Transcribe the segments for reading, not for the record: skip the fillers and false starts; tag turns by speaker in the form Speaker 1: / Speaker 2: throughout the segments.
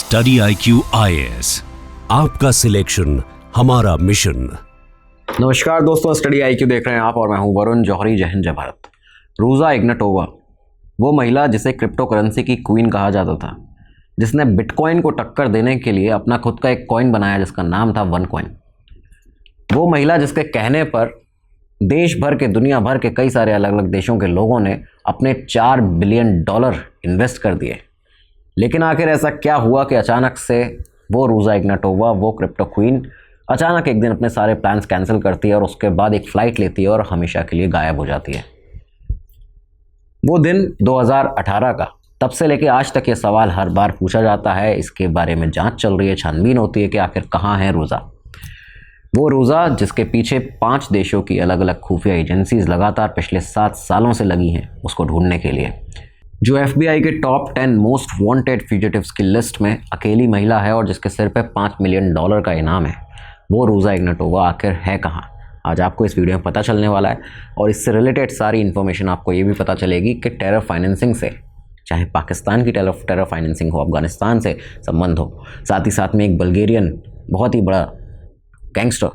Speaker 1: Study IQ IAS, आपका selection हमारा mission.
Speaker 2: नमस्कार दोस्तों, स्टडी IQ देख रहे हैं आप और मैं हूं वरुण जौहरी। जय हिंद जय भारत। रूजा इग्नाटोवा, वो महिला जिसे क्रिप्टो करेंसी की क्वीन कहा जाता था, जिसने बिटकॉइन को टक्कर देने के लिए अपना खुद का एक कॉइन बनाया जिसका नाम था वन कॉइन। वो महिला जिसके कहने पर देश भर के, दुनिया भर के कई सारे अलग अलग देशों के लोगों ने अपने $4 बिलियन इन्वेस्ट कर दिए। लेकिन आखिर ऐसा क्या हुआ कि अचानक से वो रूजा इग्नाटोवा, वो क्रिप्टो क्वीन, अचानक एक दिन अपने सारे प्लान्स कैंसिल करती है और उसके बाद एक फ़्लाइट लेती है और हमेशा के लिए गायब हो जाती है। वो दिन 2018 का। तब से लेके आज तक ये सवाल हर बार पूछा जाता है, इसके बारे में जांच चल रही है, छानबीन होती है कि आखिर कहाँ है रूजा। वो रूजा जिसके पीछे 5 देशों की अलग अलग खुफिया एजेंसीज लगातार पिछले 7 सालों से लगी हैं उसको ढूंढने के लिए, जो FBI के टॉप 10 मोस्ट वांटेड फ्यूजिटिव्स की लिस्ट में अकेली महिला है और जिसके सिर पे $5 मिलियन का इनाम है। वो रूजा इग्नाटोवा आखिर है कहाँ, आज आपको इस वीडियो में पता चलने वाला है। और इससे रिलेटेड सारी इन्फॉर्मेशन आपको ये भी पता चलेगी कि टेरर फाइनेंसिंग से, चाहे पाकिस्तान की टेरर फाइनेंसिंग हो, अफगानिस्तान से संबंध हो, साथ ही साथ में एक बल्गेरियन बहुत ही बड़ा गैंगस्टर,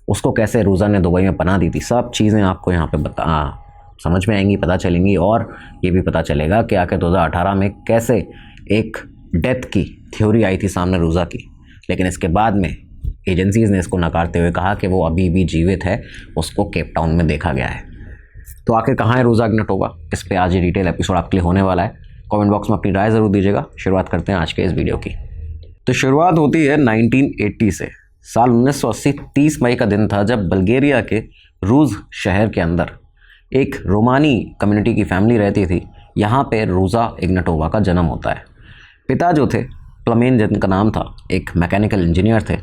Speaker 2: उसको कैसे रूजा ने दुबई में पनाह दी थी, सब चीज़ें आपको यहाँ पे समझ में आएंगी, पता चलेंगी। और ये भी पता चलेगा कि आखिर 2018 में कैसे एक डेथ की थ्योरी आई थी सामने रूजा की, लेकिन इसके बाद में एजेंसीज़ ने इसको नकारते हुए कहा कि वो अभी भी जीवित है, उसको केप टाउन में देखा गया है। तो आखिर कहाँ है रूजा इग्नाटोवा, इस पर आज ये डिटेल एपिसोड आपके लिए होने वाला है। कमेंट बॉक्स में अपनी राय ज़रूर दीजिएगा। शुरुआत करते हैं आज के इस वीडियो की। तो शुरुआत होती है 1980 से। साल 1980 30 मई का दिन था जब बल्गेरिया के रूज शहर के अंदर एक रोमानी कम्युनिटी की फैमिली रहती थी। यहाँ पे रूजा इग्नाटोवा का जन्म होता है। पिता जो थे प्लमेन, जिनका नाम था, एक मैकेनिकल इंजीनियर थे।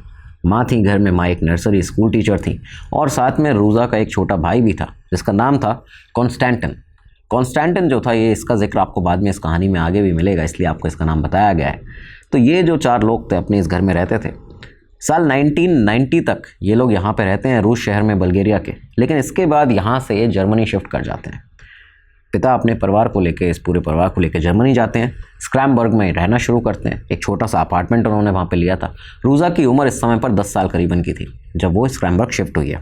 Speaker 2: माँ थी घर में, माँ एक नर्सरी स्कूल टीचर थी और साथ में रूजा का एक छोटा भाई भी था जिसका नाम था कॉन्स्टेंटिन। कॉन्स्टेंटिन जो था, ये इसका जिक्र आपको बाद में इस कहानी में आगे भी मिलेगा, इसलिए आपको इसका नाम बताया गया है। तो ये जो 4 लोग थे अपने इस घर में रहते थे। साल 1990 तक ये लोग यहाँ पे रहते हैं रूस शहर में, बल्गेरिया के। लेकिन इसके बाद यहाँ से ये जर्मनी शिफ्ट कर जाते हैं। पिता अपने परिवार को लेके, इस पूरे परिवार को लेके जर्मनी जाते हैं। स्क्रैमबर्ग में रहना शुरू करते हैं। एक छोटा सा अपार्टमेंट उन्होंने वहाँ पे लिया था। रूजा की उम्र इस समय पर 10 साल करीबन की थी जब वो स्क्रैमबर्ग शिफ्ट हुई है।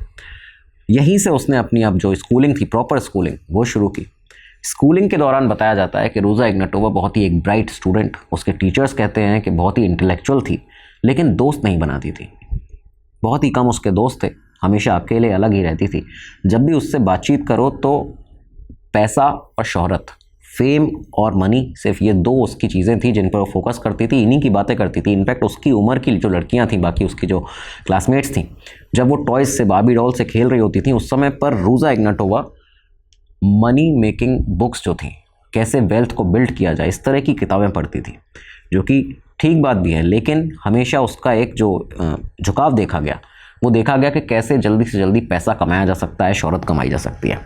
Speaker 2: यहीं से उसने अपनी अब जो स्कूलिंग थी, प्रॉपर स्कूलिंग, वो शुरू की। स्कूलिंग के दौरान बताया जाता है कि रूजा इग्नाटोवा बहुत ही एक ब्राइट स्टूडेंट, उसके टीचर्स कहते हैं कि बहुत ही इंटेलेक्चुअल थी, लेकिन दोस्त नहीं बनाती थी। बहुत ही कम उसके दोस्त थे, हमेशा अकेले अलग ही रहती थी। जब भी उससे बातचीत करो तो पैसा और शोहरत, फेम और मनी, सिर्फ ये 2 उसकी चीज़ें थी जिन पर वो फोकस करती थी, इन्हीं की बातें करती थी। इनफैक्ट उसकी उम्र की जो लड़कियां थीं, बाकी उसकी जो क्लासमेट्स थीं, जब वो टॉयज़ से, बार्बी डॉल से खेल रही होती थी, उस समय पर रूजा इग्नाटोवा मनी मेकिंग बुक्स जो थी, कैसे वेल्थ को बिल्ड किया जाए, इस तरह की किताबें पढ़ती थी, जो कि ठीक बात भी है। लेकिन हमेशा उसका एक जो झुकाव देखा गया, वो देखा गया कि कैसे जल्दी से जल्दी पैसा कमाया जा सकता है, शोहरत कमाई जा सकती है।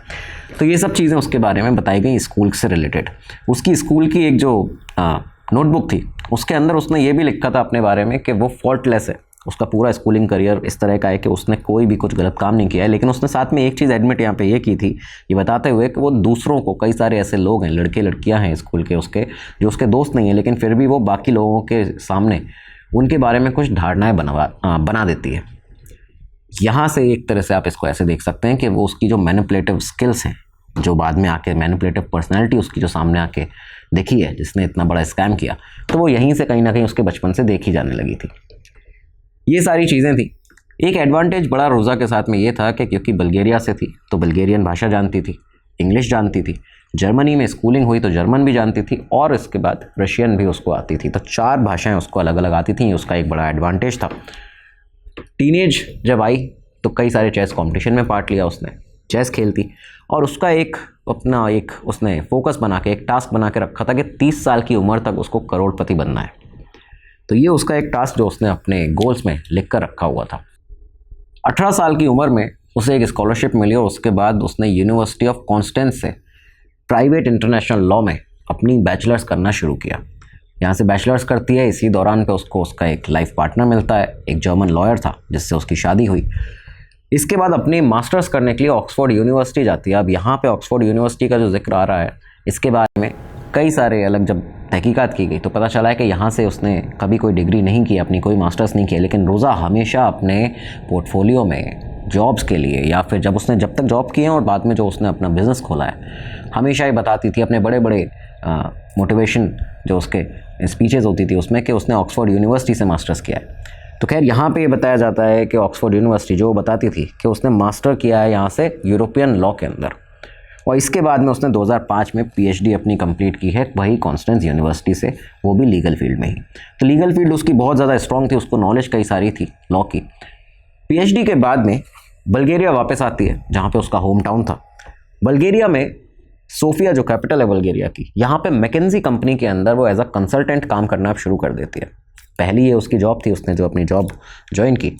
Speaker 2: तो ये सब चीज़ें उसके बारे में बताई गई स्कूल से रिलेटेड। उसकी स्कूल की एक जो नोटबुक थी, उसके अंदर उसने ये भी लिखा था अपने बारे में कि वो फॉल्टलेस है। उसका पूरा स्कूलिंग करियर इस तरह का है कि उसने कोई भी कुछ गलत काम नहीं किया है। लेकिन उसने साथ में एक चीज़ एडमिट यहाँ पे ये की थी, ये बताते हुए कि वो दूसरों को, कई सारे ऐसे लोग हैं, लड़के लड़कियाँ हैं स्कूल के उसके, जो उसके दोस्त नहीं हैं, लेकिन फिर भी वो बाकी लोगों के सामने उनके बारे में कुछ धारणाएँ बना देती है। यहाँ से एक तरह से आप इसको ऐसे देख सकते हैं कि वो उसकी जो मैनिपुलेटिव स्किल्स हैं, जो बाद में आके मैनिपुलेटिव पर्सनैलिटी उसकी जो सामने आके देखी है, जिसने इतना बड़ा स्कैम किया, तो वो यहीं से कहीं ना कहीं उसके बचपन से देखी जाने लगी थी। ये सारी चीज़ें थी। एक एडवांटेज बड़ा रूजा के साथ में ये था कि क्योंकि बल्गेरिया से थी तो बल्गेरियन भाषा जानती थी, इंग्लिश जानती थी, जर्मनी में स्कूलिंग हुई तो जर्मन भी जानती थी, और इसके बाद रशियन भी उसको आती थी। तो 4 भाषाएं उसको अलग अलग आती थी, उसका एक बड़ा एडवांटेज था। टीनेज जब आई तो कई सारे चेस कॉम्पिटिशन में पार्ट लिया उसने, चेस खेलती, और उसका एक उसने फोकस बना के, एक टास्क बना के रखा था कि 30 साल की उम्र तक उसको करोड़पति बनना है। तो ये उसका एक टास्क जो उसने अपने गोल्स में लिख कर रखा हुआ था। 18 साल की उम्र में उसे एक स्कॉलरशिप मिली और उसके बाद उसने यूनिवर्सिटी ऑफ कॉन्स्टेंस से प्राइवेट इंटरनेशनल लॉ में अपनी बैचलर्स करना शुरू किया। यहाँ से बैचलर्स करती है, इसी दौरान पे उसको उसका एक लाइफ पार्टनर मिलता है, एक जर्मन लॉयर था जिससे उसकी शादी हुई। इसके बाद अपनी मास्टर्स करने के लिए ऑक्सफोर्ड यूनिवर्सिटी जाती है। अब यहाँ पे ऑक्सफोर्ड यूनिवर्सिटी का जो जिक्र आ रहा है, इसके बारे में कई सारे अलग, जब तहकीकात की गई तो पता चला है कि यहाँ से उसने कभी कोई डिग्री नहीं की, अपनी कोई मास्टर्स नहीं किया, लेकिन रोज़ा हमेशा अपने पोर्टफोलियो में जॉब्स के लिए या फिर जब तक जॉब किए हैं और बाद में जो उसने अपना बिज़नेस खोला है, हमेशा ये बताती थी अपने बड़े बड़े मोटिवेशन जो उसके स्पीचेस होती थी उसमें कि उसने ऑक्सफोर्ड यूनिवर्सिटी से मास्टर्स किया है। तो खैर यहाँ पे ये बताया जाता है कि ऑक्सफोर्ड यूनिवर्सिटी जो बताती थी कि उसने मास्टर किया है यहाँ से यूरोपियन लॉ के अंदर, और इसके बाद में उसने 2005 में पीएचडी अपनी कंप्लीट की है वही कॉन्स्टेंस यूनिवर्सिटी से, वो भी लीगल फील्ड में ही। तो लीगल फील्ड उसकी बहुत ज़्यादा स्ट्रॉन्ग थी, उसको नॉलेज कई सारी थी लॉ की। पीएचडी के बाद में बल्गेरिया वापस आती है जहाँ पे उसका होम टाउन था। बल्गेरिया में सोफिया जो कैपिटल है बल्गेरिया की, यहाँ पे मैकेंजी कंपनी के अंदर वो एज अ कंसल्टेंट काम करना शुरू कर देती है। पहली ये उसकी जॉब थी, उसने जो अपनी जॉब ज्वाइन की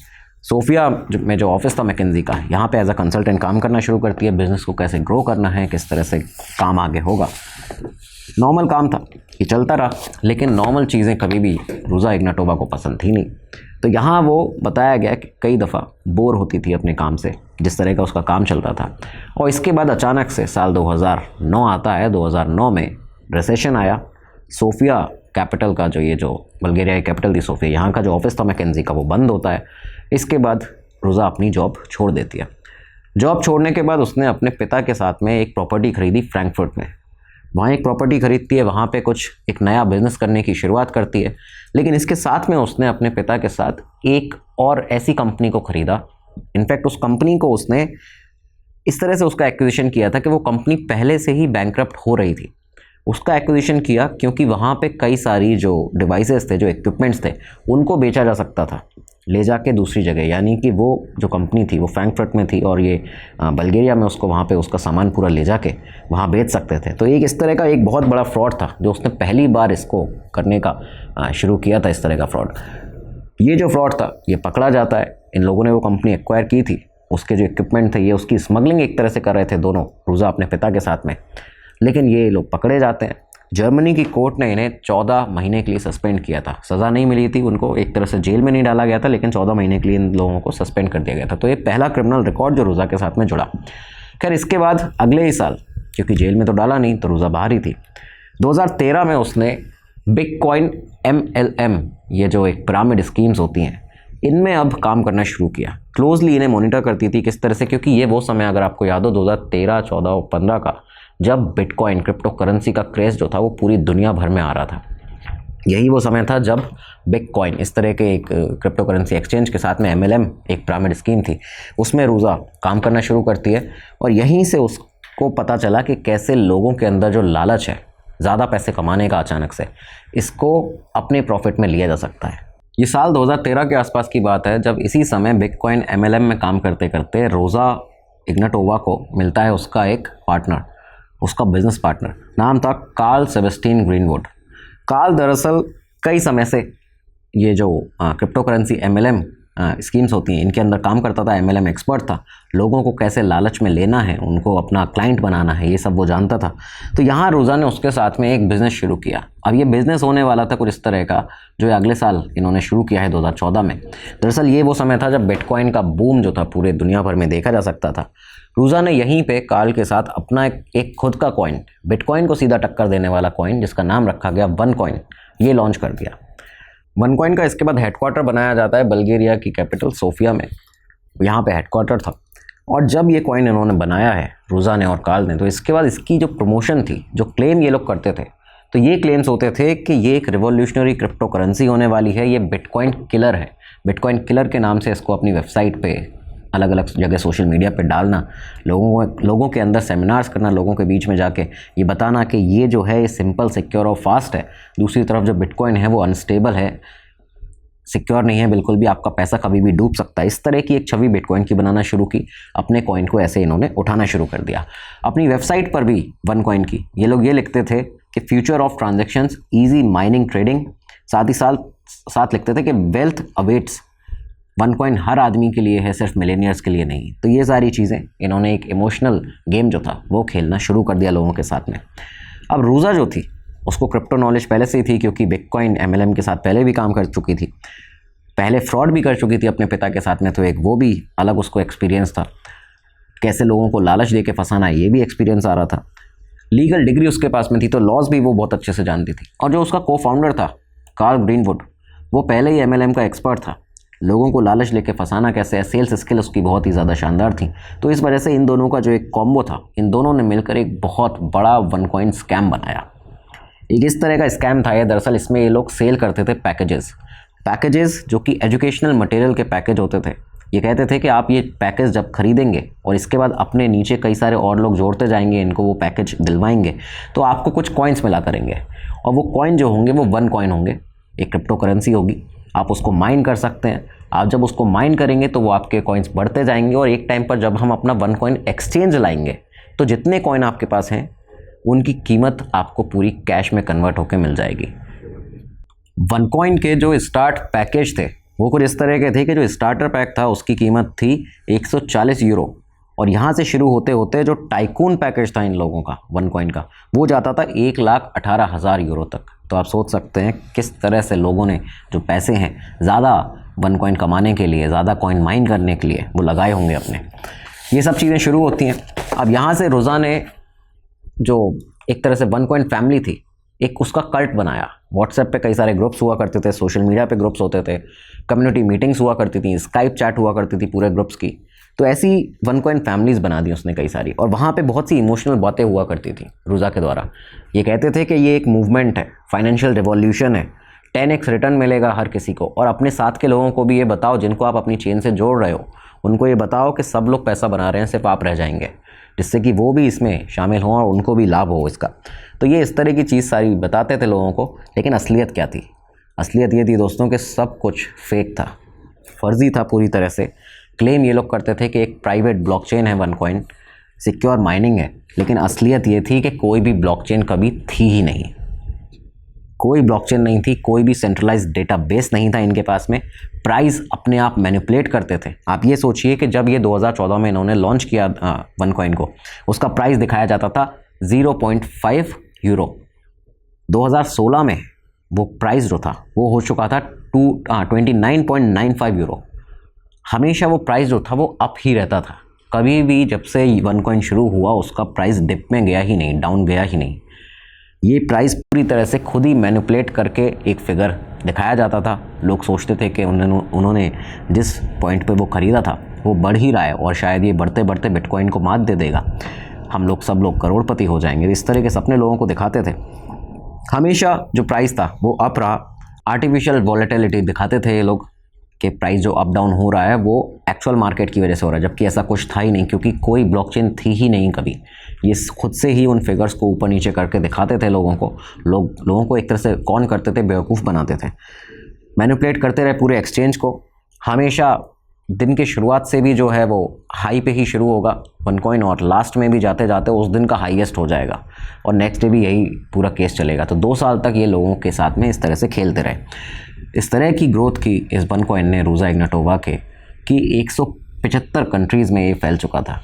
Speaker 2: सोफिया में जो ऑफिस था मैकेंजी का, यहाँ पे एज अ कंसल्टेंट काम करना शुरू करती है। बिज़नेस को कैसे ग्रो करना है, किस तरह से काम आगे होगा, नॉर्मल काम था, ये चलता रहा। लेकिन नॉर्मल चीज़ें कभी भी रूज़ा इग्नाटोवा को पसंद थी नहीं। तो यहाँ वो बताया गया कि कई दफ़ा बोर होती थी अपने काम से, जिस तरह का उसका काम चलता था। और इसके बाद अचानक से साल 2009 आता है। 2009 में रिसेशन आया। सोफिया कैपिटल का जो बल्गेरिया की कैपिटल थी सोफिया, यहाँ का जो ऑफिस था मैकेंजी का वो बंद होता है। इसके बाद रूज़ा अपनी जॉब छोड़ देती है। जॉब छोड़ने के बाद उसने अपने पिता के साथ में एक प्रॉपर्टी खरीदी फ्रैंकफर्ट में। वहाँ एक प्रॉपर्टी खरीदती है, वहाँ पे कुछ एक नया बिज़नेस करने की शुरुआत करती है। लेकिन इसके साथ में उसने अपने पिता के साथ एक और ऐसी कंपनी को ख़रीदा। इनफैक्ट उस कंपनी को उसने इस तरह से उसका एक्विजिशन किया था कि वो कंपनी पहले से ही बैंकरप्ट हो रही थी। उसका एक्विजिशन किया क्योंकि वहाँ पे कई सारी जो डिवाइसेस थे, जो इक्विपमेंट्स थे, उनको बेचा जा सकता था ले जाके दूसरी जगह। यानी कि वो जो कंपनी थी वो फ्रैंकफर्ट में थी और ये बल्गेरिया में उसको वहाँ पे उसका सामान पूरा ले जाके वहाँ बेच सकते थे। तो एक इस तरह का एक बहुत बड़ा फ्रॉड था जो उसने पहली बार इसको करने का शुरू किया था, इस तरह का फ्रॉड। ये जो फ्रॉड था ये पकड़ा जाता है। इन लोगों ने वो कंपनी एक्वायर की थी, उसके जो इक्विपमेंट थे ये उसकी स्मगलिंग एक तरह से कर रहे थे दोनों, रूज़ा अपने पिता के साथ में। लेकिन ये लोग पकड़े जाते हैं। जर्मनी की कोर्ट ने इन्हें 14 महीने के लिए सस्पेंड किया था। सज़ा नहीं मिली थी उनको, एक तरह से जेल में नहीं डाला गया था, लेकिन 14 महीने के लिए इन लोगों को सस्पेंड कर दिया गया था। तो ये पहला क्रिमिनल रिकॉर्ड जो रूज़ा के साथ में जुड़ा। खैर इसके बाद अगले ही साल, क्योंकि जेल में तो डाला नहीं तो रूज़ा बाहर ही थी, 2013 में उसने बिटकॉइन MLM, ये जो एक पिरामिड स्कीम्स होती हैं, इनमें अब काम करना शुरू किया। क्लोजली इन्हें मॉनिटर करती थी किस तरह से, क्योंकि ये वो समय अगर आपको याद हो 2013, 14 और 15 का, जब बिटकॉइन क्रिप्टो करेंसी का क्रेज़ जो था वो पूरी दुनिया भर में आ रहा था। यही वो समय था जब बिटकॉइन इस तरह के एक क्रिप्टो करेंसी एक्सचेंज के साथ में MLM एक पिरामिड स्कीम थी, उसमें रूज़ा काम करना शुरू करती है। और यहीं से उसको पता चला कि कैसे लोगों के अंदर जो लालच है ज़्यादा पैसे कमाने का, अचानक से इसको अपने प्रॉफिट में लिया जा सकता है। ये साल 2013 के आसपास की बात है जब इसी समय बिटकॉइन MLM में काम करते करते रूज़ा इग्नाटोवा को मिलता है उसका एक पार्टनर, उसका बिजनेस पार्टनर। नाम था कार्ल सेबेस्टियन ग्रीनवुड। कार्ल दरअसल कई समय से ये जो क्रिप्टो करेंसी MLM स्कीम्स होती हैं इनके अंदर काम करता था, MLM एक्सपर्ट था। लोगों को कैसे लालच में लेना है, उनको अपना क्लाइंट बनाना है, ये सब वो जानता था। तो यहाँ रूज़ा ने उसके साथ में एक बिज़नेस शुरू किया। अब ये बिज़नेस होने वाला था कुछ इस तरह का जो अगले साल इन्होंने शुरू किया है 2014 में। दरअसल ये वो समय था जब बिटकॉइन का बूम जो था पूरे दुनिया भर में देखा जा सकता था। रूज़ा ने यहीं पे कार्ल के साथ अपना एक खुद का कॉइन, बिटकॉइन को सीधा टक्कर देने वाला कॉइन, जिसका नाम रखा गया वन कॉइन, ये लॉन्च कर दिया। वन कॉइन का इसके बाद हेडक्वार्टर बनाया जाता है बल्गेरिया की कैपिटल सोफिया में, यहाँ पे हेडक्वार्टर था। और जब ये कॉइन इन्होंने बनाया है रूज़ा ने और कार्ल ने, तो इसके बाद इसकी जो प्रमोशन थी, जो क्लेम ये लोग करते थे, तो ये क्लेम्स होते थे कि ये एक रिवॉल्यूशनरी क्रिप्टो करेंसी होने वाली है, ये बिटकॉइन किलर है। बिटकॉइन किलर के नाम से इसको अपनी वेबसाइट पे, अलग अलग जगह सोशल मीडिया पे डालना, लोगों के अंदर सेमिनार्स करना, लोगों के बीच में जाके ये बताना कि ये जो है ये सिंपल, सिक्योर और फास्ट है। दूसरी तरफ जो बिटकॉइन है वो अनस्टेबल है, सिक्योर नहीं है बिल्कुल भी, आपका पैसा कभी भी डूब सकता है। इस तरह की एक छवि बिटकॉइन की बनाना शुरू की। अपने कॉइन को ऐसे इन्होंने उठाना शुरू कर दिया। अपनी वेबसाइट पर भी वन कॉइन की ये लोग ये लिखते थे कि future of transactions, easy mining, trading, साथ ही साथ लिखते थे कि वेल्थ अवेट्स। वन कॉइन हर आदमी के लिए है, सिर्फ मिलेनियर्स के लिए नहीं। तो ये सारी चीज़ें इन्होंने एक इमोशनल गेम जो था वो खेलना शुरू कर दिया लोगों के साथ में। अब रूज़ा जो थी उसको क्रिप्टो नॉलेज पहले से ही थी, क्योंकि बिटकॉइन MLM के साथ पहले भी काम कर चुकी थी, पहले फ्रॉड भी कर चुकी थी अपने पिता के साथ में, तो एक वो भी अलग उसको एक्सपीरियंस था। कैसे लोगों को लालच दे के फंसाना है ये भी एक्सपीरियंस आ रहा था। लीगल डिग्री उसके पास में थी, तो लॉज भी वो बहुत अच्छे से जानती थी। और जो उसका को फाउंडर था कार्ल ग्रीनवुड, वो पहले ही MLM का एक्सपर्ट था। लोगों को लालच लेके फंसाना कैसे है, सेल्स स्किल उसकी बहुत ही ज़्यादा शानदार थी। तो इस वजह से इन दोनों का जो एक कॉम्बो था, इन दोनों ने मिलकर एक बहुत बड़ा OneCoin स्कैम बनाया। एक इस तरह का स्कैम था ये। दरअसल इसमें ये लोग सेल करते थे पैकेजेस जो कि एजुकेशनल मटेरियल के पैकेज होते थे। ये कहते थे कि आप ये पैकेज जब खरीदेंगे और इसके बाद अपने नीचे कई सारे और लोग जोड़ते जाएंगे, इनको वो पैकेज दिलवाएंगे, तो आपको कुछ कॉइन्स मिला करेंगे। और वो कॉइन जो होंगे वो OneCoin होंगे, एक क्रिप्टो करेंसी होगी। आप उसको माइन कर सकते हैं। आप जब उसको माइन करेंगे तो वो आपके कॉइन्स बढ़ते जाएंगे, और एक टाइम पर जब हम अपना OneCoin एक्सचेंज लाएंगे तो जितने कॉइन आपके पास हैं उनकी कीमत आपको पूरी कैश में कन्वर्ट होकर मिल जाएगी। OneCoin के जो स्टार्ट पैकेज थे वो कुछ इस तरह के थे कि जो स्टार्टर पैक था उसकी कीमत थी 140 यूरो, और यहाँ से शुरू होते होते जो टाइकून पैकेज था इन लोगों का OneCoin का, वो जाता था 1,18,000 यूरो तक। तो आप सोच सकते हैं किस तरह से लोगों ने जो पैसे हैं ज़्यादा OneCoin कमाने के लिए, ज़्यादा कॉइन माइन करने के लिए वो लगाए होंगे अपने। ये सब चीज़ें शुरू होती हैं। अब यहाँ से रोज़ा ने जो एक तरह से OneCoin फैमिली थी, एक उसका कल्ट बनाया। व्हाट्सएप पे कई सारे ग्रुप्स हुआ करते थे, सोशल मीडिया पे ग्रुप्स होते थे, कम्युनिटी मीटिंग्स हुआ करती थी, स्काइप चैट हुआ करती थी पूरे ग्रुप्स की। तो ऐसी OneCoin फैमिलीज़ बना दी उसने कई सारी, और वहाँ पे बहुत सी इमोशनल बातें हुआ करती थी रूज़ा के द्वारा। ये कहते थे कि ये एक मूवमेंट है, फाइनेंशियल रिवॉल्यूशन है, 10x रिटर्न मिलेगा हर किसी को। और अपने साथ के लोगों को भी ये बताओ, जिनको आप अपनी चेन से जोड़ रहे हो, उनको ये बताओ कि सब लोग पैसा बना रहे हैं, सिर्फ आप रह जाएंगे, जिससे कि वो भी इसमें शामिल हों और उनको भी लाभ हो इसका। तो ये इस तरह की चीज़ सारी बताते थे लोगों को। लेकिन असलियत क्या थी? असलियत ये थी दोस्तों कि सब कुछ फेक था, फर्जी था पूरी तरह से। क्लेम ये लोग करते थे कि एक प्राइवेट ब्लॉकचेन है OneCoin, सिक्योर माइनिंग है, लेकिन असलियत ये थी कि कोई भी ब्लॉकचेन कभी थी ही नहीं। कोई ब्लॉकचेन नहीं थी, कोई भी सेंट्रलाइज्ड डेटाबेस नहीं था इनके पास में। प्राइस अपने आप मैनिपुलेट करते थे। आप ये सोचिए कि जब ये 2014 में इन्होंने लॉन्च किया OneCoin को, उसका प्राइस दिखाया जाता था 0.5 यूरो। 2016 में वो प्राइस जो था वो हो चुका था 29.95 यूरो। हमेशा वो प्राइस जो था वो अप ही रहता था। कभी भी जब से OneCoin शुरू हुआ उसका प्राइस डिप में गया ही नहीं, डाउन गया ही नहीं। ये प्राइस पूरी तरह से खुद ही मैनिपुलेट करके एक फिगर दिखाया जाता था। लोग सोचते थे कि उन्होंने जिस पॉइंट पे वो ख़रीदा था वो बढ़ ही रहा है, और शायद ये बढ़ते बढ़ते बिटकॉइन को मात दे देगा, हम लोग सब लोग करोड़पति हो जाएंगे। इस तरह के सपने लोगों को दिखाते थे। हमेशा जो प्राइस था वो अप रहा। आर्टिफिशियल वॉलेटिलिटी दिखाते थे ये लोग कि प्राइस जो अप डाउन हो रहा है वो एक्चुअल मार्केट की वजह से हो रहा है, जबकि ऐसा कुछ था ही नहीं, क्योंकि कोई ब्लॉकचेन थी ही नहीं कभी। ये खुद से ही उन फिगर्स को ऊपर नीचे करके दिखाते थे लोगों को। लोगों को एक तरह से कौन करते थे, बेवकूफ़ बनाते थे, मैनिपुलेट करते रहे पूरे एक्सचेंज को। हमेशा दिन की शुरुआत से भी जो है वो हाई पे ही शुरू होगा OneCoin, और लास्ट में भी जाते जाते उस दिन का हाईएस्ट हो जाएगा, और नेक्स्ट डे भी यही पूरा केस चलेगा। तो 2 साल तक ये लोगों के साथ में इस तरह से खेलते रहे। इस तरह की ग्रोथ की इस OneCoin ने रूज़ा इग्नाटोवा के कि 175 कंट्रीज़ में ये फैल चुका था।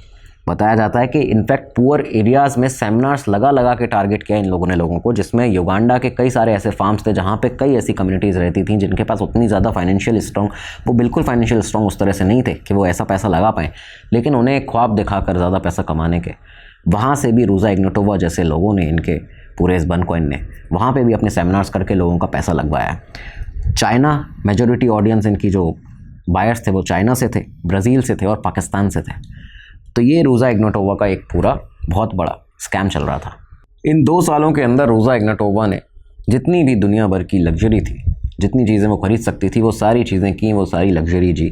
Speaker 2: बताया जाता है कि इनफैक्ट पुअर एरियाज़ में सेमिनार्स लगा के टारगेट किया इन लोगों ने लोगों को, जिसमें युगांडा के कई सारे ऐसे फार्म्स थे जहाँ पे कई ऐसी कम्युनिटीज़ रहती थी जिनके पास उतनी ज़्यादा फाइनेंशियल स्ट्रॉन्ग, वो बिल्कुल फाइनेंशियल स्ट्रॉन्ग उस तरह से नहीं थे कि वो ऐसा पैसा लगा पाएँ, लेकिन उन्हें एक ख्वाब दिखाकर ज़्यादा पैसा कमाने के, वहाँ से भी रूज़ा इग्नाटोवा जैसे लोगों ने, इनके पूरे इस OneCoin ने वहाँ पर भी अपने सेमिनार्स करके लोगों का पैसा लगवाया। चाइना मेजॉरिटी ऑडियंस इनकी जो बायर्स थे वो चाइना से थे, ब्राज़ील से थे और पाकिस्तान से थे। तो ये रूज़ा इग्नाटोवा का एक पूरा बहुत बड़ा स्कैम चल रहा था। इन 2 सालों के अंदर रूज़ा इग्नाटोवा ने जितनी भी दुनिया भर की लग्जरी थी, जितनी चीज़ें वो खरीद सकती थी, वो सारी चीज़ें की, वो सारी लग्जरी जी।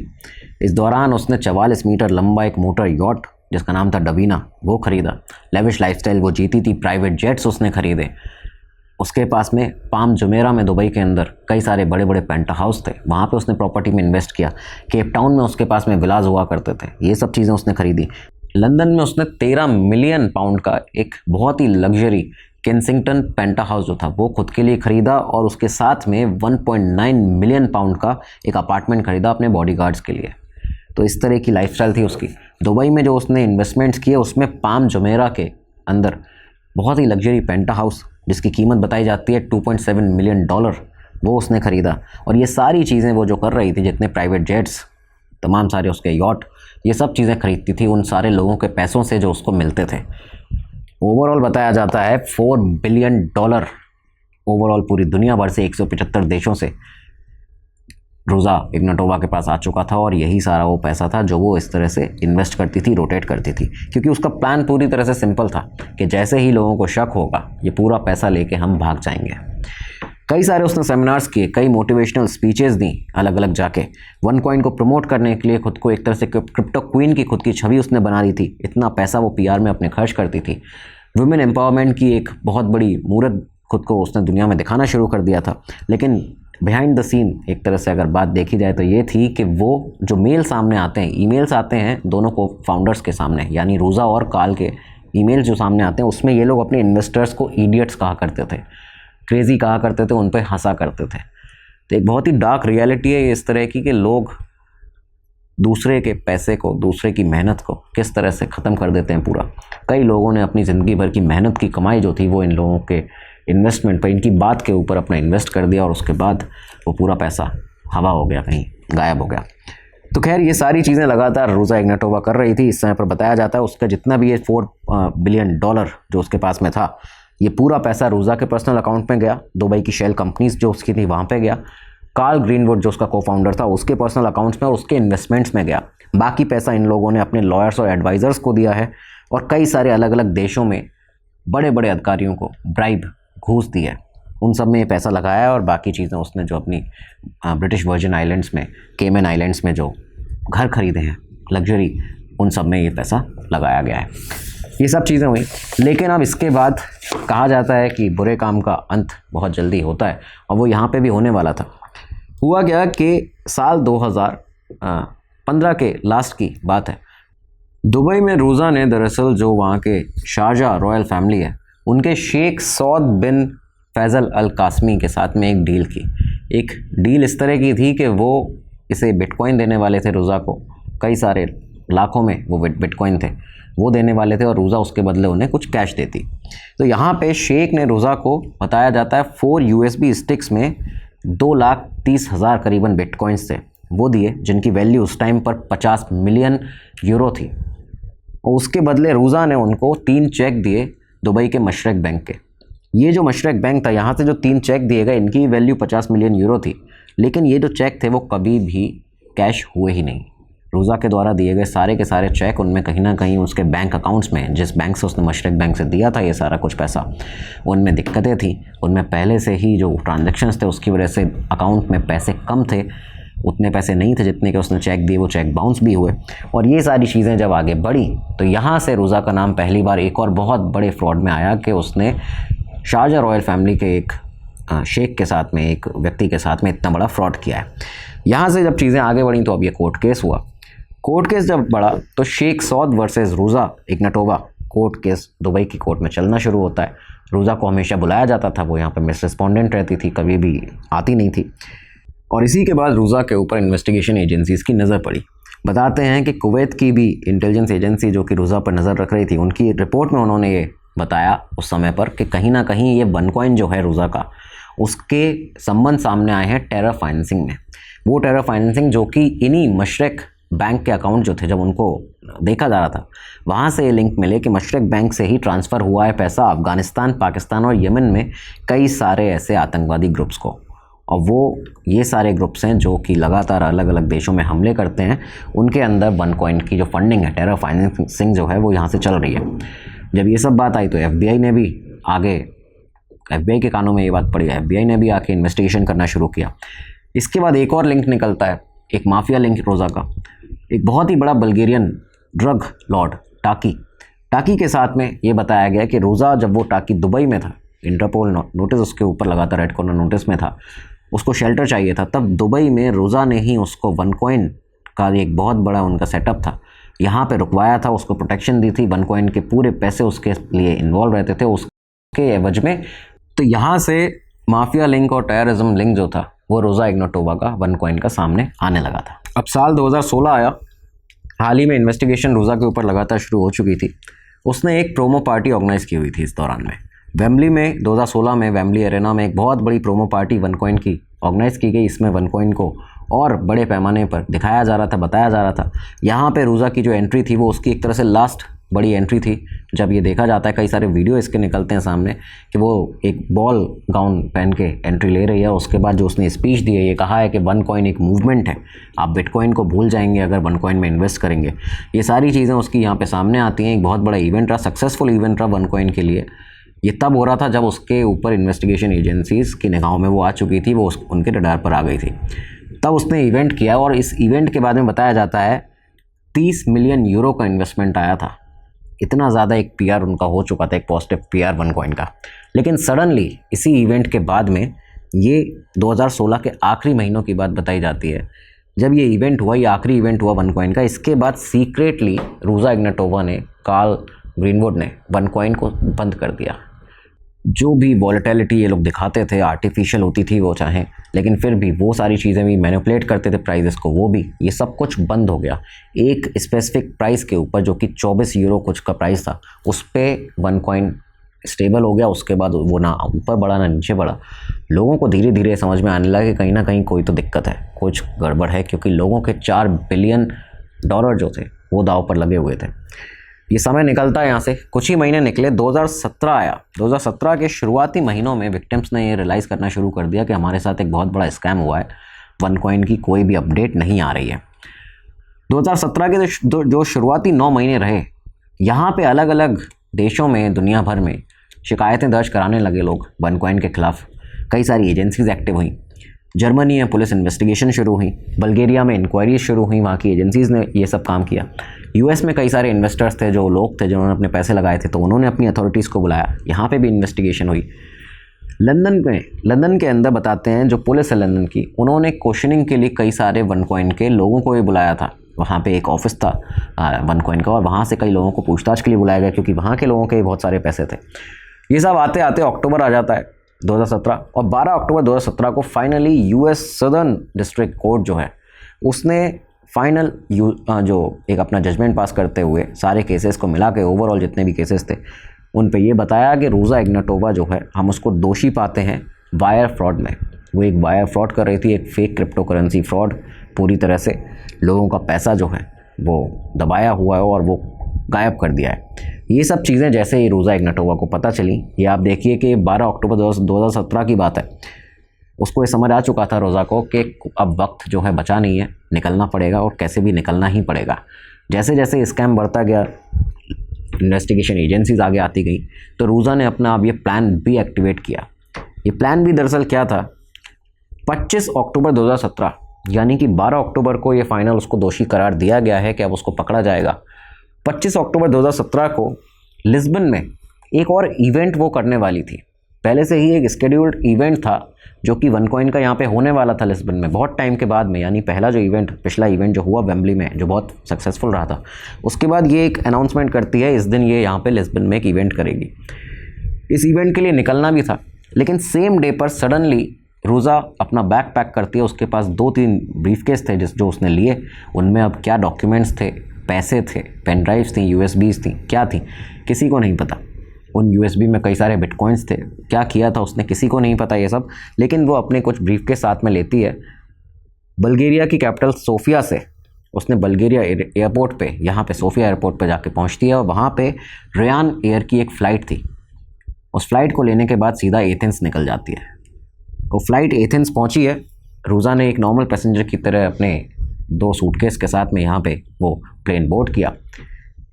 Speaker 2: इस दौरान उसने 44 मीटर लंबा एक मोटर यॉट जिसका नाम था डबीना वो ख़रीदा। लेविश लाइफस्टाइल वो जीती थी। प्राइवेट जेट्स उसने ख़रीदे। उसके पास में पाम जुमेरा में दुबई के अंदर कई सारे बड़े बड़े पेंट हाउस थे, वहाँ पे उसने प्रॉपर्टी में इन्वेस्ट किया। केप टाउन में उसके पास में विलाज हुआ करते थे, ये सब चीज़ें उसने खरीदी। लंदन में उसने 13 मिलियन पाउंड का एक बहुत ही लग्जरी केंसिंगटन पेंटा हाउस जो था वो खुद के लिए ख़रीदा, और उसके साथ में 1.9 मिलियन पाउंड का एक अपार्टमेंट ख़रीदा अपने बॉडीगार्ड्स के लिए। तो इस तरह की लाइफस्टाइल थी उसकी। दुबई में जो उसने इन्वेस्टमेंट्स किए उसमें पाम जुमेरा के अंदर बहुत ही लग्जरी पेंटा हाउस जिसकी कीमत बताई जाती है $2.7 मिलियन, वो उसने ख़रीदा। और ये सारी चीज़ें वो जो कर रही थी, जितने प्राइवेट जेट्स, तमाम सारे उसके यॉट, ये सब चीज़ें खरीदती थी उन सारे लोगों के पैसों से जो उसको मिलते थे। ओवरऑल बताया जाता है $4 बिलियन ओवरऑल पूरी दुनिया भर से 175 देशों से रोज़ा इग्नाटोवा के पास आ चुका था, और यही सारा वो पैसा था जो वो इस तरह से इन्वेस्ट करती थी, रोटेट करती थी, क्योंकि उसका प्लान पूरी तरह से सिंपल था कि जैसे ही लोगों को शक होगा ये पूरा पैसा लेके हम भाग जाएंगे। कई सारे उसने सेमिनार्स किए, कई मोटिवेशनल स्पीचेस दी अलग अलग जाके। वन कॉइन को प्रमोट करने के लिए खुद को एक तरह से क्रिप्टो क्वीन की खुद की छवि उसने बना ली थी। इतना पैसा वो पीआर में अपने खर्च करती थी। वुमेन एम्पावरमेंट की एक बहुत बड़ी मूर्त खुद को उसने दुनिया में दिखाना शुरू कर दिया था। लेकिन बिहाइंड द सीन एक तरह से अगर बात देखी जाए तो ये थी कि वो जो मेल सामने आते हैं, ईमेल्स आते हैं दोनों को फाउंडर्स के सामने, यानी रोज़ा और काल के ईमेल जो सामने आते हैं उसमें ये लोग अपने इन्वेस्टर्स को इडियट्स कहा करते थे, क्रेज़ी कहा करते थे, उन पर हंसा करते थे। तो एक बहुत ही डार्क रियलिटी है इस तरह की कि लोग दूसरे के पैसे को, दूसरे की मेहनत को किस तरह से ख़त्म कर देते हैं पूरा। कई लोगों ने अपनी ज़िंदगी भर की मेहनत की कमाई जो थी वो इन लोगों के इन्वेस्टमेंट पर, इनकी बात के ऊपर अपना इन्वेस्ट कर दिया, और उसके बाद वो पूरा पैसा हवा हो गया, कहीं गायब हो गया। तो खैर ये सारी चीज़ें लगातार रोज़ा इग्नाटोवा कर रही थी। इस समय पर बताया जाता है उसका जितना भी ये $4 बिलियन जो उसके पास में था, ये पूरा पैसा रोज़ा के पर्सनल अकाउंट में गया, दुबई की शेल कंपनीज जो उसकी थी वहाँ पे गया, कार्ल ग्रीनवुड जो उसका को-फाउंडर था उसके पर्सनल अकाउंट्स में और उसके इन्वेस्टमेंट्स में गया। बाकी पैसा इन लोगों ने अपने लॉयर्स और एडवाइज़र्स को दिया है, और कई सारे अलग अलग देशों में बड़े बड़े अधिकारियों को ब्राइब, घूस दी है, उन सब में ये पैसा लगाया है। और बाकी चीज़ें उसने जो अपनी ब्रिटिश वर्जिन आइलैंड्स में, केमन आइलैंड्स में जो घर खरीदे हैं लग्जरी, उन सब में ये पैसा लगाया गया है। ये सब चीज़ें हुई। लेकिन अब इसके बाद कहा जाता है कि बुरे काम का अंत बहुत जल्दी होता है, और वो यहाँ पे भी होने वाला था। हुआ क्या कि साल 2015 के लास्ट की बात है। दुबई में रोज़ा ने दरअसल जो वहाँ के शारजा रॉयल फैमिली है उनके शेख सौद बिन फैज़ल अल कासमी के साथ में एक डील की। एक डील इस तरह की थी कि वो इसे बिटकॉइन देने वाले थे रोज़ा को, कई सारे लाखों में वो बिटकॉइन थे वो देने वाले थे, और रोज़ा उसके बदले उन्हें कुछ कैश देती। तो यहाँ पे शेख ने रोज़ा को बताया जाता है 4 USB स्टिक्स में 2,30,000 करीबन बिटकॉइंस थे वो दिए, जिनकी वैल्यू उस टाइम पर 50 मिलियन यूरो थी। और उसके बदले रोज़ा ने उनको 3 चेक दिए दुबई के मशरक बैंक के। ये जो मशरक बैंक था, यहाँ से जो 3 चेक दिए गए, इनकी वैल्यू 50 मिलियन यूरो थी, लेकिन ये जो चेक थे वो कभी भी कैश हुए ही नहीं। रोज़ा के द्वारा दिए गए सारे के सारे चेक, उनमें कहीं ना कहीं उसके बैंक अकाउंट्स में, जिस बैंक से उसने मशरक बैंक से दिया था ये सारा कुछ पैसा, उनमें दिक्कतें थी। उनमें पहले से ही जो ट्रांजैक्शंस थे उसकी वजह से अकाउंट में पैसे कम थे, उतने पैसे नहीं थे जितने के उसने चेक दिए, वो चेक बाउंस भी हुए। और ये सारी चीज़ें जब आगे बढ़ी तो यहाँ से रोज़ा का नाम पहली बार एक और बहुत बड़े फ्रॉड में आया कि उसने शारजा रॉयल फैमिली के एक शेख के साथ में, एक व्यक्ति के साथ में इतना बड़ा फ्रॉड किया है। यहाँ से जब चीज़ें आगे बढ़ी तो अब ये कोर्ट केस हुआ। कोर्ट केस जब बढ़ा तो शेख सौद वर्सेस रोज़ा इग्नाटोवा कोर्ट केस दुबई की कोर्ट में चलना शुरू होता है। रोज़ा को हमेशा बुलाया जाता था, वो यहाँ पर मिस रिस्पोंडेंट रहती थी, कभी भी आती नहीं थी। और इसी के बाद रोज़ा के ऊपर इन्वेस्टिगेशन एजेंसीज़ की नज़र पड़ी। बताते हैं कि कुवैत की भी इंटेलिजेंस एजेंसी जो कि रोज़ा पर नज़र रख रही थी, उनकी रिपोर्ट में उन्होंने ये बताया उस समय पर कि कहीं ना कहीं ये वनकॉइन जो है रोज़ा का, उसके संबंध सामने आए हैं टेरर फाइनेंसिंग में। वो टेरर फाइनेंसिंग जो कि इन्हीं मशरक बैंक के अकाउंट जो थे, जब उनको देखा जा रहा था वहाँ से ये लिंक मिले कि मशरक बैंक से ही ट्रांसफ़र हुआ है पैसा अफ़गानिस्तान, पाकिस्तान और यमन में कई सारे ऐसे आतंकवादी ग्रुप्स को। और वो ये सारे ग्रुप्स हैं जो कि लगातार अलग अलग देशों में हमले करते हैं, उनके अंदर वनकॉइन की जो फंडिंग है, टेरर फाइनेंसिंग जो है वो यहाँ से चल रही है। जब ये सब बात आई तो FBI ने भी आगे, FBI के कानों में ये बात पड़ी, FBI ने भी आके इन्वेस्टिगेशन करना शुरू किया। इसके बाद एक और लिंक निकलता है, एक माफिया लिंक रोज़ा का। एक बहुत ही बड़ा बल्गेरियन ड्रग लॉर्ड टाकी के साथ में ये बताया गया कि रोज़ा जब वो टाकी दुबई में था, इंटरपोल नोटिस उसके ऊपर लगातार रेड कॉर्नर नोटिस में था, उसको शेल्टर चाहिए था, तब दुबई में रोज़ा ने ही उसको वनकॉइन का एक बहुत बड़ा उनका सेटअप था, यहाँ पे रुकवाया था, उसको प्रोटेक्शन दी थी। वनकॉइन के पूरे पैसे उसके लिए इन्वॉल्व रहते थे उसके एवज में। तो यहाँ से माफिया लिंक और टेररिज्म लिंक जो था वो रोज़ा इग्नाटोवा का वनकॉइन का सामने आने लगा था। अब साल 2016 आया, हाल ही में इन्वेस्टिगेशन रोज़ा के ऊपर लगातार शुरू हो चुकी थी। उसने एक प्रोमो पार्टी ऑर्गेनाइज़ की हुई थी इस दौरान में वेम्बली में, 2016 में वेम्बली एरेना में एक बहुत बड़ी प्रोमो पार्टी वनकॉइन की ऑर्गेनाइज़ की गई। इसमें वनकॉइन को और बड़े पैमाने पर दिखाया जा रहा था, बताया जा रहा था। यहाँ पे रोज़ा की जो एंट्री थी वो उसकी एक तरह से लास्ट बड़ी एंट्री थी। जब ये देखा जाता है, कई सारे वीडियो इसके निकलते हैं सामने कि वो एक बॉल गाउन पहन के एंट्री ले रही है। उसके बाद जो उसने स्पीच दी है, ये कहा है कि वन कॉइन एक मूवमेंट है, आप बिटकॉइन को भूल जाएंगे अगर वन कॉइन में इन्वेस्ट करेंगे। ये सारी चीज़ें उसकी यहाँ पे सामने आती हैं। एक बहुत बड़ा इवेंट रहा, सक्सेसफुल इवेंट रहा वन कॉइन के लिए। ये तब हो रहा था जब उसके ऊपर इन्वेस्टिगेशन एजेंसीज़ की निगाहों में वो आ चुकी थी, वो उनके रडार पर आ गई थी। तब उसने इवेंट किया और इस इवेंट के बारे में बताया जाता है 30 मिलियन यूरो का इन्वेस्टमेंट आया था। इतना ज़्यादा एक पीआर उनका हो चुका था, एक पॉजिटिव पीआर वन कॉइन का। लेकिन सडनली इसी इवेंट के बाद में, ये 2016 के आखिरी महीनों की बात बताई जाती है, जब ये इवेंट हुआ, ये आखिरी इवेंट हुआ वन कॉइन का, इसके बाद सीक्रेटली रूजा इग्नाटोवा ने, कार्ल ग्रीनवुड ने वन कॉइन को बंद कर दिया। जो भी वॉलेटिलिटी ये लोग दिखाते थे आर्टिफिशियल होती थी वो चाहें, लेकिन फिर भी वो सारी चीज़ें भी मैनिपुलेट करते थे प्राइजेस को, वो भी, ये सब कुछ बंद हो गया। एक स्पेसिफिक प्राइस के ऊपर जो कि 24 यूरो कुछ का प्राइस था, उस पर वन कॉइन स्टेबल हो गया। उसके बाद वो ना ऊपर बढ़ा ना नीचे बढ़ा। लोगों को धीरे धीरे समझ में आने लगा कि कहीं ना कहीं कोई तो दिक्कत है, कुछ गड़बड़ है, क्योंकि लोगों के $4 बिलियन जो थे वो दाव पर लगे हुए थे। ये समय निकलता है यहाँ से, कुछ ही महीने निकले, 2017 आया। 2017 के शुरुआती महीनों में विक्टिम्स ने ये रियलाइज़ करना शुरू कर दिया कि हमारे साथ एक बहुत बड़ा स्कैम हुआ है, वन कॉइन की कोई भी अपडेट नहीं आ रही है। 2017 के जो शुरुआती 9 महीने रहे, यहाँ पे अलग अलग देशों में, दुनिया भर में शिकायतें दर्ज कराने लगे लोग वन कॉइन के खिलाफ। कई सारी एजेंसीज एक्टिव हुई। जर्मनी में पुलिस इन्वेस्टिगेशन शुरू हुई, बल्गेरिया में इंक्वायरीज शुरू हुई, वहाँ की एजेंसीज ने ये सब काम किया। यूएस में कई सारे इन्वेस्टर्स थे, जो लोग थे जिन्होंने अपने पैसे लगाए थे, तो उन्होंने अपनी अथॉरिटीज़ को बुलाया, यहाँ पे भी इन्वेस्टिगेशन हुई। लंदन के अंदर बताते हैं, जो पुलिस है लंदन की, उन्होंने क्वेश्चनिंग के लिए कई सारे वन कॉइन के लोगों को भी बुलाया था। वहाँ पे एक ऑफिस था वन कॉइन का, और वहाँ से कई लोगों को पूछताछ के लिए बुलाया गया, क्योंकि वहाँ के लोगों के भी बहुत सारे पैसे थे। ये सब आते आते अक्टूबर आ जाता है 2017, और 12 अक्टूबर 2017 को finally US southern district court जो है, उसने फाइनल जो एक अपना जजमेंट पास करते हुए सारे केसेस को मिला के, ओवरऑल जितने भी केसेस थे, उन पे ये बताया कि रूजा इग्नाटोवा जो है, हम उसको दोषी पाते हैं वायर फ्रॉड में। वो एक वायर फ्रॉड कर रही थी, एक फेक क्रिप्टो करेंसी फ्रॉड, पूरी तरह से लोगों का पैसा जो है वो दबाया हुआ है और वो गायब कर दिया है। ये सब चीज़ें जैसे ही रूजा इग्नाटोवा को पता चली, ये आप देखिए कि 12 अक्टूबर 2017 की बात है, उसको ये समझ आ चुका था रोज़ा को कि अब वक्त जो है बचा नहीं है, निकलना पड़ेगा और कैसे भी निकलना ही पड़ेगा। जैसे जैसे स्कैम बढ़ता गया, इन्वेस्टिगेशन एजेंसीज आगे आती गई, तो रोज़ा ने अपना अब ये प्लान भी एक्टिवेट किया। ये प्लान भी दरअसल क्या था, 25 अक्टूबर 2017 यानी कि 12 अक्टूबर को ये फाइनल उसको दोषी करार दिया गया है कि अब उसको पकड़ा जाएगा। 25 अक्टूबर 2017 को लिस्बन में एक और इवेंट वो करने वाली थी। पहले से ही एक स्केड्यूल्ड इवेंट था जो कि वन कॉइन का यहाँ पे होने वाला था लिस्बन में, बहुत टाइम के बाद में। यानी पिछला इवेंट जो हुआ वेम्बली में, जो बहुत सक्सेसफुल रहा था, उसके बाद ये एक अनाउंसमेंट करती है, इस दिन ये यहाँ पे लिस्बन में एक इवेंट करेगी। इस इवेंट के लिए निकलना भी था, लेकिन सेम डे पर सडनली रोज़ा अपना बैग पैक करती है। उसके पास 2-3 ब्रीफकेस थे जो उसने लिए, उनमें अब क्या डॉक्यूमेंट्स थे, पैसे थे, पेन ड्राइव्स थी, यूएसबीज थी, क्या थी, किसी को नहीं पता। उन यूएसबी में कई सारे बिटकॉइंस थे, क्या किया था उसने किसी को नहीं पता ये सब। लेकिन वो अपने कुछ ब्रीफ के साथ में लेती है। बल्गेरिया की कैपिटल सोफिया से उसने बल्गेरिया एयरपोर्ट पे, यहाँ पे सोफिया एयरपोर्ट पे जाके पहुँचती है, और वहाँ पे रेयान एयर की एक फ़्लाइट थी। उस फ्लाइट को लेने के बाद सीधा एथेंस निकल जाती है। वो फ्लाइट एथेंस पहुँची है, रोज़ा ने एक नॉर्मल पैसेंजर की तरह अपने 2 सूटकेस के साथ में यहाँ पे वो प्लेन बोर्ड किया,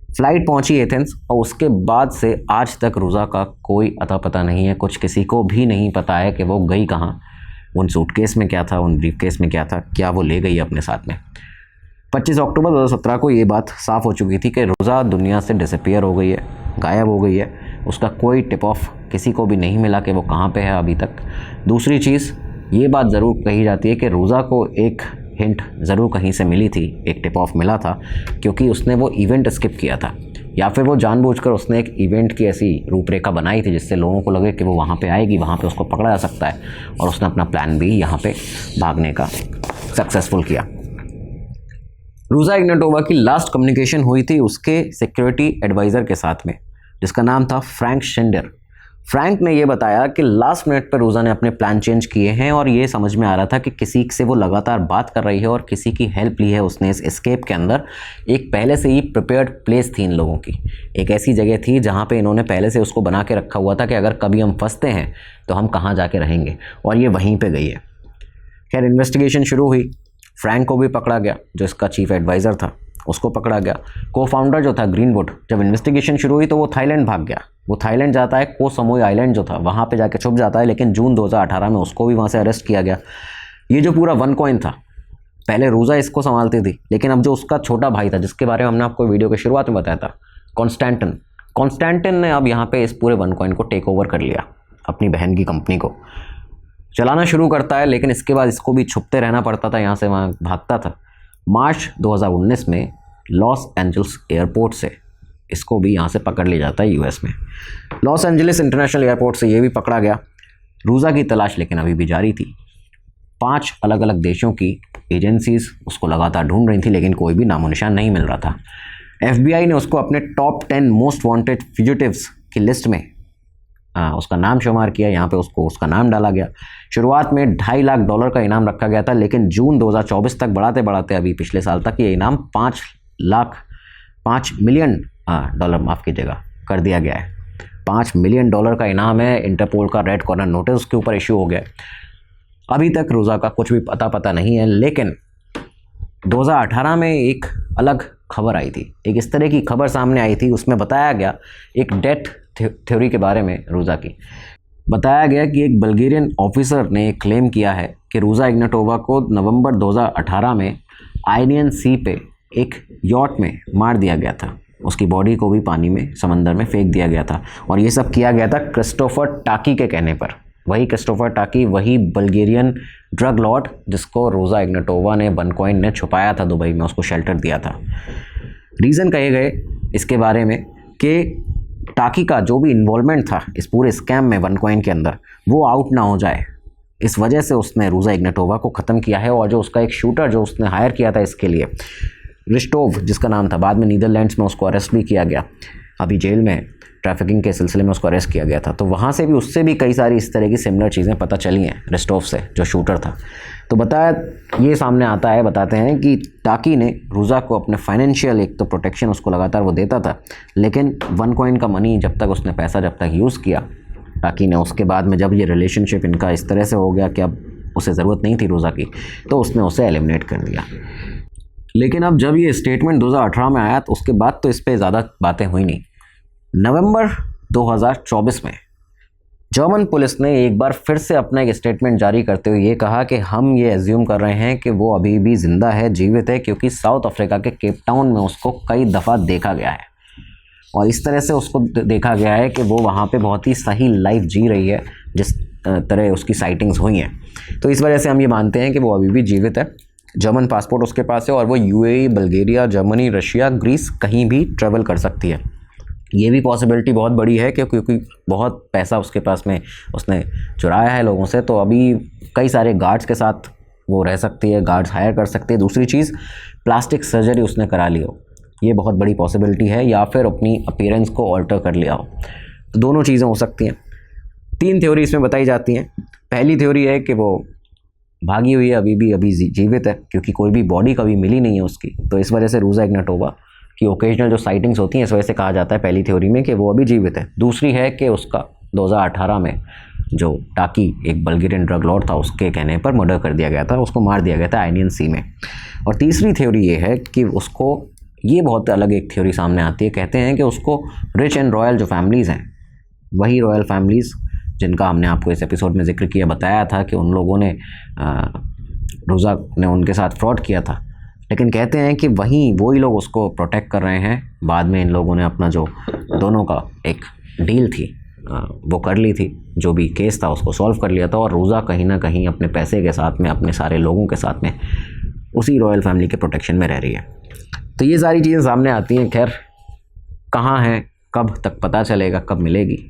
Speaker 2: फ़्लाइट पहुंची एथेंस, और उसके बाद से आज तक रोज़ा का कोई अता पता नहीं है। कुछ किसी को भी नहीं पता है कि वो गई कहाँ, उन सूटकेस में क्या था, उन ब्रीफकेस में क्या था, क्या वो ले गई अपने साथ में। 25 अक्टूबर 2017 को ये बात साफ़ हो चुकी थी कि रोज़ा दुनिया से डिसअपीयर हो गई है, गायब हो गई है। उसका कोई टिप ऑफ किसी को भी नहीं मिला कि वो कहाँ पे है अभी तक। दूसरी चीज़ ये बात ज़रूर कही जाती है कि रोज़ा को एक हिंट ज़रूर कहीं से मिली थी, एक टिप ऑफ मिला था, क्योंकि उसने वो इवेंट स्किप किया था, या फिर वो जानबूझकर उसने एक इवेंट की ऐसी रूपरेखा बनाई थी जिससे लोगों को लगे कि वो वहाँ पे आएगी, वहाँ पे उसको पकड़ा जा सकता है, और उसने अपना प्लान भी यहाँ पे भागने का सक्सेसफुल किया। रूजा इग्नाटोवा की लास्ट कम्युनिकेशन हुई थी उसके सिक्योरिटी एडवाइज़र के साथ में, जिसका नाम था फ्रैंक शिंडर। फ्रैंक ने ये बताया कि लास्ट मिनट पर रोज़ा ने अपने प्लान चेंज किए हैं और ये समझ में आ रहा था कि किसी से वो लगातार बात कर रही है और किसी की हेल्प ली है उसने इस एस्केप के अंदर। एक पहले से ही प्रिपेयर्ड प्लेस थी इन लोगों की, एक ऐसी जगह थी जहाँ पे इन्होंने पहले से उसको बना के रखा हुआ था कि अगर कभी हम फंसते हैं तो हम कहाँ जाके रहेंगे, और ये वहीं पर गई है। खैर इन्वेस्टिगेशन शुरू हुई, फ्रैंक को भी पकड़ा गया जो इसका चीफ एडवाइज़र था, उसको पकड़ा गया। को फाउंडर जो था ग्रीनवुड, जब इन्वेस्टिगेशन शुरू हुई तो वो थाईलैंड भाग गया। वो थाईलैंड जाता है, को समोई आइलैंड जो था वहाँ पे जाके छुप जाता है, लेकिन जून 2018 में उसको भी वहाँ से अरेस्ट किया गया। ये जो पूरा OneCoin था, पहले रोज़ा इसको संभालती थी, लेकिन अब जो उसका छोटा भाई था जिसके बारे में हमने आपको वीडियो के शुरुआत में बताया था, कॉन्स्टेंटिन ने अब यहाँ पे इस पूरे OneCoin को टेक ओवर कर लिया, अपनी बहन की कंपनी को चलाना शुरू करता है। लेकिन इसके बाद इसको भी छुपते रहना पड़ता था, यहाँ से वहाँ भागता था। मार्च 2019 में लॉस एंजल्स एयरपोर्ट से इसको भी यहाँ से पकड़ लिया जाता है यूएस में। लॉस एंजलिस इंटरनेशनल एयरपोर्ट से ये भी पकड़ा गया। रोज़ा की तलाश लेकिन अभी भी जारी थी। 5 अलग अलग देशों की एजेंसीज उसको लगातार ढूंढ रही थी, लेकिन कोई भी नामो निशान नहीं मिल रहा था। FBI ने उसको अपने टॉप 10 मोस्ट वांटेड फ्यूजिटिव्स की लिस्ट में उसका नाम शुमार किया। यहाँ पे उसको उसका नाम डाला गया। शुरुआत में $2.5 लाख का इनाम रखा गया था, लेकिन जून 2024 तक बढ़ाते बढ़ाते अभी पिछले साल तक ये इनाम $5 मिलियन माफ़ कीजिएगा कर दिया गया है। $5 मिलियन का इनाम है। इंटरपोल का रेड कॉर्नर नोटिस उसके ऊपर इशू हो गया। अभी तक रोज़ा का कुछ भी पता नहीं है, लेकिन 2018 में एक अलग खबर आई थी, एक इस तरह की खबर सामने आई थी। उसमें बताया गया एक डेथ थ्योरी के बारे में रोज़ा की। बताया गया कि एक बल्गेरियन ऑफिसर ने क्लेम किया है कि रोज़ा इग्नाटोवा को नवंबर 2018 में आइनियन सी पे एक यॉट में मार दिया गया था। उसकी बॉडी को भी पानी में, समंदर में फेंक दिया गया था, और ये सब किया गया था क्रिस्टोफर टाकी के कहने पर। वही क्रिस्टोफर टाकी, वही बल्गेरियन ड्रग लॉर्ड जिसको रोज़ा इग्नाटोवा ने OneCoin ने छुपाया था दुबई में, उसको शेल्टर दिया था। रीज़न कहे गए इसके बारे में कि टाकी का जो भी इन्वॉल्वमेंट था इस पूरे स्कैम में OneCoin के अंदर, वो आउट ना हो जाए, इस वजह से उसने रोज़ा इग्नाटोवा को ख़त्म किया है। और जो उसका एक शूटर जो उसने हायर किया था इसके लिए, रिस्टोव जिसका नाम था, बाद में नीदरलैंड्स में उसको अरेस्ट भी किया गया। अभी जेल में ट्रैफिकिंग के सिलसिले में उसको अरेस्ट किया गया था। तो वहाँ से भी, उससे भी कई सारी इस तरह की सिमिलर चीज़ें पता चली हैं रिस्टोव से, जो शूटर था। तो ये सामने आता है, बताते हैं कि टाकी ने रोज़ा को अपने फाइनेंशियल एक तो प्रोटेक्शन उसको लगातार वो देता था, लेकिन OneCoin का मनी जब तक उसने पैसा जब तक यूज़ किया टाकी ने, उसके बाद में जब ये रिलेशनशिप इनका इस तरह से हो गया कि अब उसे ज़रूरत नहीं थी रोज़ा की, तो उसने उसे एलिमिनेट कर दिया। लेकिन अब जब ये स्टेटमेंट 2018 में आया तो उसके बाद तो इस पर ज़्यादा बातें हुई नहीं। नवंबर 2024 में जर्मन पुलिस ने एक बार फिर से अपना एक स्टेटमेंट जारी करते हुए ये कहा कि हम ये एज्यूम कर रहे हैं कि वो अभी भी ज़िंदा है, जीवित है, क्योंकि साउथ अफ्रीका के केप टाउन में उसको कई दफ़ा देखा गया है, और इस तरह से उसको देखा गया है कि वो वहाँ पे बहुत ही सही लाइफ जी रही है जिस तरह उसकी साइटिंग्स हुई हैं। तो इस वजह से हम ये मानते हैं कि वो अभी भी जीवित है। जर्मन पासपोर्ट उसके पास है और वो UAE, Bulgaria, Germany, Russia, Greece कहीं भी ट्रैवल कर सकती है। ये भी पॉसिबिलिटी बहुत बड़ी है क्योंकि बहुत पैसा उसके पास में उसने चुराया है लोगों से, तो अभी कई सारे गार्ड्स के साथ वो रह सकती है, गार्ड्स हायर कर सकती है। दूसरी चीज़, प्लास्टिक सर्जरी उसने करा ली हो, ये बहुत बड़ी पॉसिबिलिटी है, या फिर अपनी अपीयरेंस को ऑल्टर कर लिया हो। तो दोनों चीज़ें हो सकती हैं। 3 थ्योरी इसमें बताई जाती हैं। पहली थ्योरी है कि वो भागी हुई है, अभी जीवित है, क्योंकि कोई भी बॉडी कभी मिली नहीं है उसकी, तो इस वजह से रोज़ा इग्नाटोवा की ओकेजनल जो साइटिंग्स होती हैं इस वजह से कहा जाता है पहली थ्योरी में कि वो अभी जीवित है। दूसरी है कि उसका 2018 में जो टाकी एक बल्गेरियन ड्रग लॉर्ड था उसके कहने पर मर्डर कर दिया गया था, उसको मार दिया गया था आइनियन सी में। और तीसरी थ्योरी ये है कि उसको, ये बहुत अलग एक थ्योरी सामने आती है, कहते हैं कि उसको रिच एंड रॉयल जो फैमिलीज़ हैं, वही रॉयल फैमिलीज़ जिनका हमने आपको इस एपिसोड में जिक्र किया, बताया था कि उन लोगों ने रोज़ा ने उनके साथ फ्रॉड किया था, लेकिन कहते हैं कि वही लोग उसको प्रोटेक्ट कर रहे हैं। बाद में इन लोगों ने अपना जो दोनों का एक डील थी वो कर ली थी, जो भी केस था उसको सॉल्व कर लिया था, और रोज़ा कहीं ना कहीं अपने पैसे के साथ में, अपने सारे लोगों के साथ में उसी रॉयल फैमिली के प्रोटेक्शन में रह रही है। तो ये सारी चीज़ें सामने आती हैं। खैर, कहाँ है, कब तक पता चलेगा, कब मिलेगी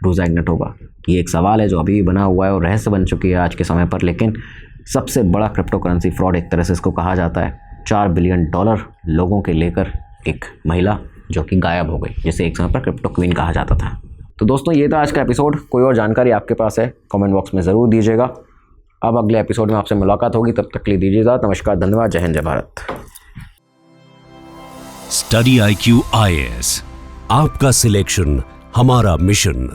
Speaker 2: रोज़ा इग्नाटोवा, ये एक सवाल है जो अभी भी बना हुआ है और रहस्य बन चुकी है आज के समय पर। लेकिन सबसे बड़ा क्रिप्टो करेंसी फ्रॉड एक तरह से इसको कहा जाता है। $4 बिलियन लोगों के लेकर एक महिला जो कि गायब हो गई, जिसे एक समय पर क्रिप्टो क्वीन कहा जाता था। तो दोस्तों ये था आज का एपिसोड। कोई और जानकारी आपके पास है कमेंट बॉक्स में ज़रूर दीजिएगा। अब अगले एपिसोड में आपसे मुलाकात होगी, तब तक के लिए दीजिएगा नमस्कार, धन्यवाद, जय हिंद, जय भारत।
Speaker 1: स्टडी IQ IAS, आपका सिलेक्शन हमारा मिशन।